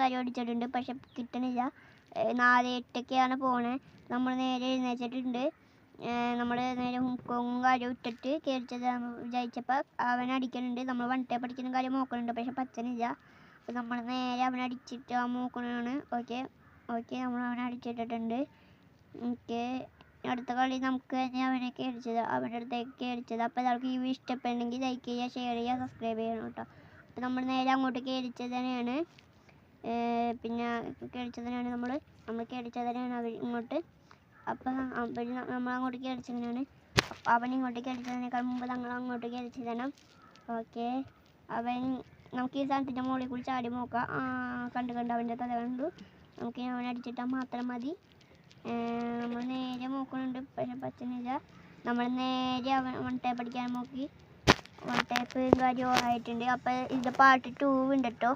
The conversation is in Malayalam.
കാര്യം അടിച്ചിട്ടുണ്ട്, പക്ഷെ കിട്ടണില്ല. 4-8 പോണേ. നമ്മൾ നേരെ എഴുന്നേച്ചിട്ടുണ്ട്. നമ്മൾ നേരെ ഹുക്കോങ്ങും കാര്യം ഇട്ടിട്ട് കയറിച്ചത് വിചാരിച്ചപ്പോൾ അവനടിക്കുന്നുണ്ട്. നമ്മൾ 1 ടൈപ്പ് അടിക്കുന്ന കാര്യം നോക്കണുണ്ട്, പക്ഷെ പറ്റണില്ല. അപ്പോൾ നമ്മൾ നേരെ അവനടിച്ചിട്ട് നോക്കണതാണ്. ഓക്കെ നമ്മൾ അവനെ അടിച്ചിട്ടിട്ടുണ്ട്. ഓക്കെ, അടുത്ത കളി നമുക്ക് തന്നെ അവനെ കയറിച്ചത്, അവൻ്റെ അടുത്തേക്ക് കയറിച്ചത്. അപ്പോൾ എല്ലാവർക്കും ഈ വീഡിയോ ഇഷ്ടപ്പെടുന്നെങ്കിൽ ലൈക്ക് ചെയ്യുക, ഷെയർ ചെയ്യുക, സബ്സ്ക്രൈബ് ചെയ്യണം കേട്ടോ. അപ്പോൾ നമ്മൾ നേരെ അങ്ങോട്ട് കയറിച്ചത് തന്നെയാണ്. പിന്നെ കയറിച്ചത് തന്നെയാണ് നമ്മൾ കയറിച്ചത് തന്നെയാണ് അവർ ഇങ്ങോട്ട്. അപ്പം നമ്മൾ അങ്ങോട്ട് കയറിച്ചതിനാണ്. അവൻ ഇങ്ങോട്ട് കയറിച്ചതിനേക്കാൾ മുമ്പ് ഞങ്ങൾ അങ്ങോട്ട് കയറിച്ചത് തന്നെ. ഓക്കെ, നമുക്ക് ഈ സാധനത്തിൻ്റെ മുകളിൽ കൂടി ചാടി നോക്കാം. കണ്ട് അവൻ്റെ തല കണ്ടു. നമുക്ക് അവനെ അടിച്ചിട്ടാൽ മാത്രം മതി. നമ്മൾ നേരെ നോക്കുന്നുണ്ട്, പക്ഷെ പറ്റുന്നില്ല. നമ്മൾ നേരെ 1 ടൈപ്പ് അടിക്കാൻ നോക്കി. 1 ടൈപ്പ് കാര്യം ആയിട്ടുണ്ട്. അപ്പോൾ ഇത് പാർട്ട് 2 ഉണ്ട് കേട്ടോ.